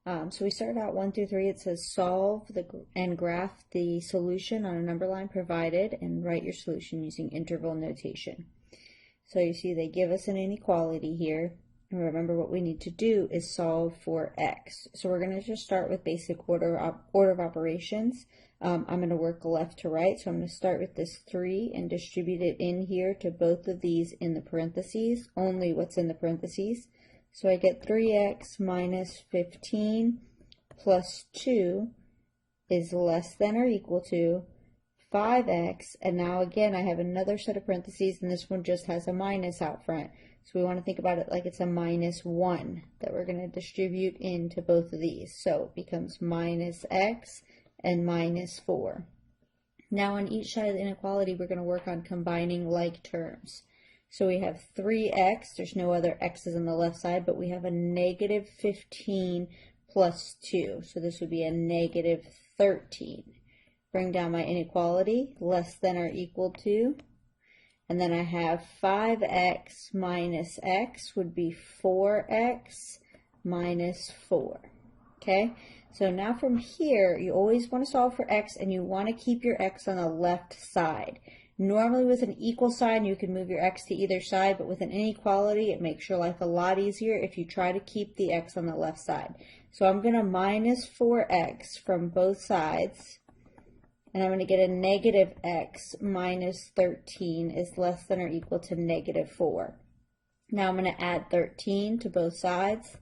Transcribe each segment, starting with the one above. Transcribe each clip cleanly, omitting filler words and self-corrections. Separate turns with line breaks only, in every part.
So we started out 1 through 3. It says solve and graph the solution on a number line provided and write your solution using interval notation. So you see they give us an inequality here. And remember what we need to do is solve for x. So we're going to just start with basic order of operations. I'm going to work left to right. So I'm going to start with this 3 and distribute it in here to both of these in the parentheses, only what's in the parentheses. So I get 3x minus 15 plus 2 is less than or equal to 5x, and now again I have another set of parentheses, and this one just has a minus out front. So we want to think about it like it's a minus 1 that we're going to distribute into both of these. So it becomes minus x and minus 4. Now on each side of the inequality we're going to work on combining like terms. So we have 3x, there's no other x's on the left side, but we have a negative 15 plus 2. So this would be a negative 13. Bring down my inequality, less than or equal to, and then I have 5x minus x would be 4x minus 4. Okay, so now from here, you always want to solve for x, and you want to keep your x on the left side. Normally with an equal sign, you can move your x to either side, but with an inequality, it makes your life a lot easier if you try to keep the x on the left side. So I'm going to minus 4x from both sides, and I'm going to get a negative x minus 13 is less than or equal to negative 4. Now I'm going to add 13 to both sides.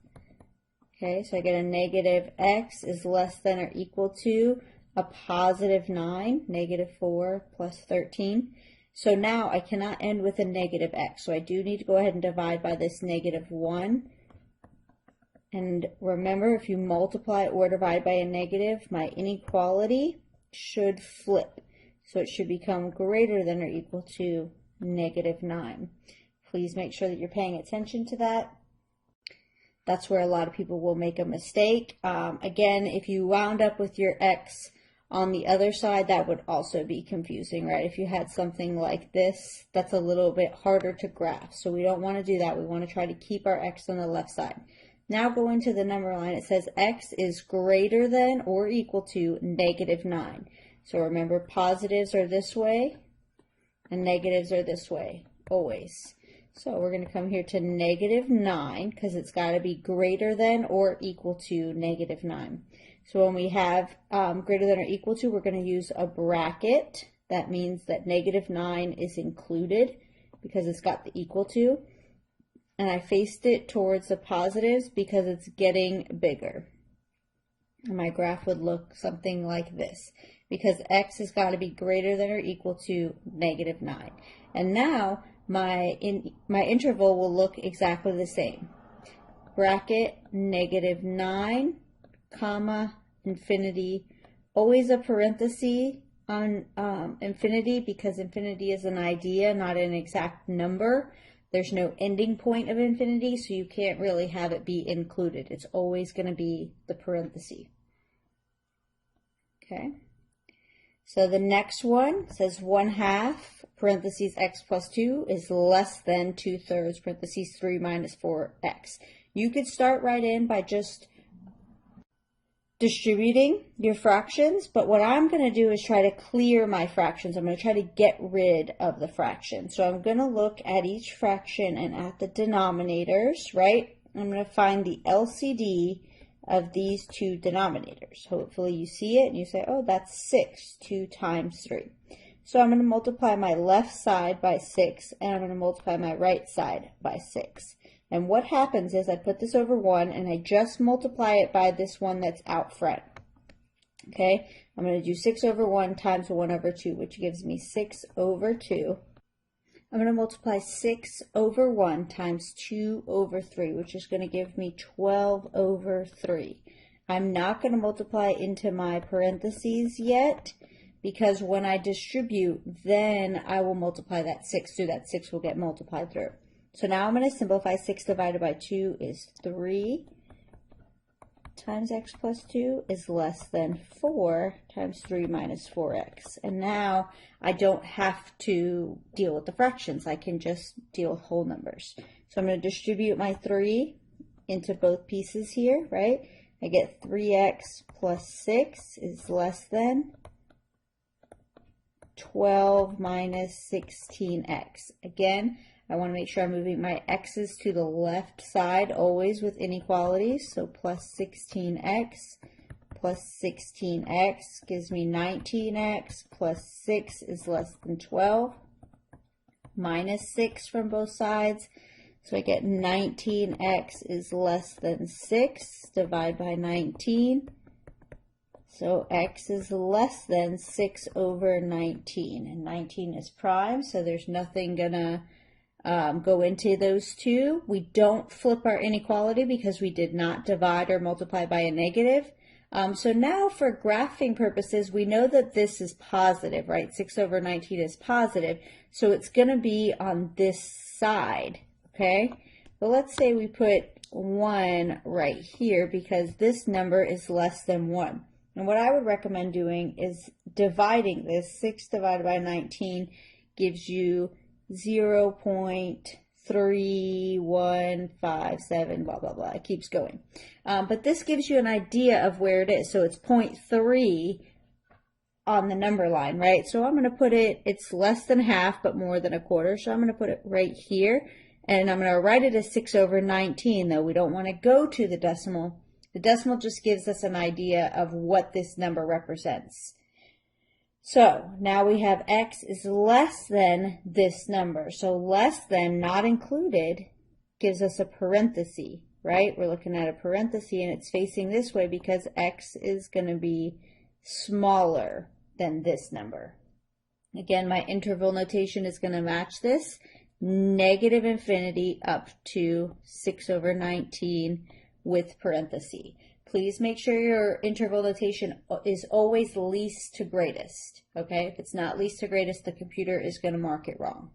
Okay, so I get a negative x is less than or equal to a positive 9, negative 4 plus 13. So now I cannot end with a negative x, so I do need to go ahead and divide by this negative 1. And remember, if you multiply or divide by a negative, my inequality should flip. So it should become greater than or equal to negative 9. Please make sure that you're paying attention to that. That's where a lot of people will make a mistake. Again, if you wound up with your x on the other side, that would also be confusing, right? If you had something like this, that's a little bit harder to graph. So we don't want to do that. We want to try to keep our x on the left side. Now go into the number line. It says x is greater than or equal to negative 9. So remember, positives are this way and negatives are this way, always. So we're going to come here to negative 9 because it's got to be greater than or equal to negative 9. So when we have greater than or equal to, we're going to use a bracket. That means that negative 9 is included because it's got the equal to. And I faced it towards the positives because it's getting bigger. And my graph would look something like this, because x has got to be greater than or equal to negative 9. And now my interval will look exactly the same. Bracket negative 9, comma, infinity. Always a parenthesis on infinity, because infinity is an idea, not an exact number. There's no ending point of infinity, so you can't really have it be included. It's always going to be the parenthesis. Okay. So the next one says 1/2, parentheses x plus 2 is less than 2/3, parentheses 3 minus 4x. You could start right in by just distributing your fractions, but what I'm going to do is try to clear my fractions. I'm going to try to get rid of the fraction. So I'm going to look at each fraction and at the denominators, right? I'm going to find the LCD of these two denominators. Hopefully you see it and you say, oh, that's 6, 2 times 3. So I'm going to multiply my left side by 6, and I'm going to multiply my right side by 6. And what happens is I put this over 1, and I just multiply it by this one that's out front. Okay, I'm going to do 6 over 1 times 1 over 2, which gives me 6 over 2. I'm going to multiply 6 over 1 times 2 over 3, which is going to give me 12 over 3. I'm not going to multiply into my parentheses yet, because when I distribute, then I will multiply that 6 through. That 6 will get multiplied through. So now I'm going to simplify. 6 divided by 2 is 3 times x plus 2 is less than 4 times 3 minus 4x. And now I don't have to deal with the fractions. I can just deal with whole numbers. So I'm going to distribute my 3 into both pieces here, right? I get 3x plus 6 is less than 12 minus 16x. Again, I want to make sure I'm moving my x's to the left side always with inequalities. So plus 16x plus 16x gives me 19x plus 6 is less than 12 minus 6 from both sides. So I get 19x is less than 6, divide by 19. So x is less than 6 over 19, and 19 is prime, so there's nothing gonna go into those two. We don't flip our inequality because we did not divide or multiply by a negative. So now for graphing purposes, we know that this is positive, right? 6 over 19 is positive, so it's gonna be on this side. Okay, but let's say we put 1 right here because this number is less than 1. And what I would recommend doing is dividing this. 6 divided by 19 gives you 0.3157, blah, blah, blah. It keeps going. But this gives you an idea of where it is. So it's 0.3 on the number line, right? So I'm going to put it, it's less than half, but more than a quarter. So I'm going to put it right here. And I'm going to write it as 6 over 19, though we don't want to go to the decimal. The decimal just gives us an idea of what this number represents. So now we have x is less than this number. So less than, not included, gives us a parenthesis, right? We're looking at a parenthesis and it's facing this way because x is going to be smaller than this number. Again, my interval notation is going to match this. Negative infinity up to 6 over 19 with parentheses. Please make sure your interval notation is always least to greatest. Okay, if it's not least to greatest, the computer is going to mark it wrong.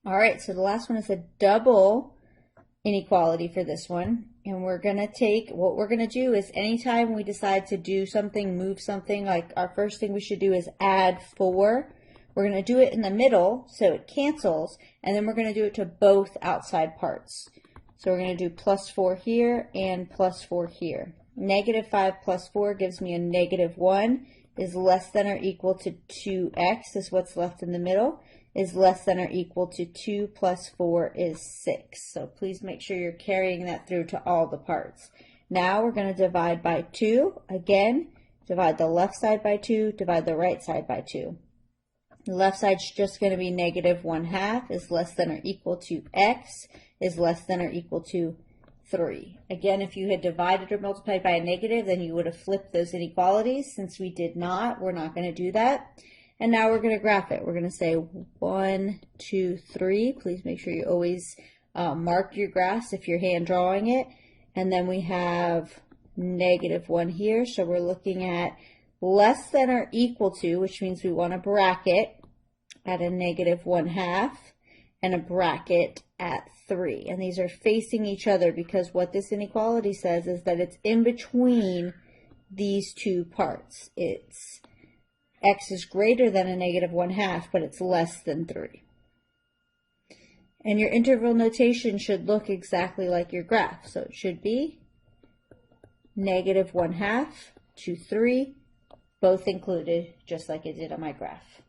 All right, so the last one is a double inequality for this one. And we're going to take, what we're going to do is anytime we decide to do something, move something, like our first thing we should do is add 4. We're going to do it in the middle so it cancels, and then we're going to do it to both outside parts. So we're going to do plus 4 here and plus 4 here. Negative 5 plus 4 gives me a negative 1 is less than or equal to 2x is what's left in the middle, is less than or equal to 2 plus 4 is 6. So please make sure you're carrying that through to all the parts. Now we're going to divide by 2. Again, divide the left side by 2, divide the right side by 2. The left side's just going to be negative 1/2 is less than or equal to x is less than or equal to 3. Again, if you had divided or multiplied by a negative, then you would have flipped those inequalities. Since we did not, we're not going to do that. And now we're going to graph it. We're going to say 1, 2, 3. Please make sure you always mark your graphs if you're hand drawing it. And then we have negative 1 here. So we're looking at less than or equal to, which means we want a bracket at a negative 1/2 and a bracket at 3. And these are facing each other because what this inequality says is that it's in between these two parts. It's x is greater than a negative 1/2, but it's less than 3. And your interval notation should look exactly like your graph. So it should be negative 1/2 to 3, both included, just like it did on my graph.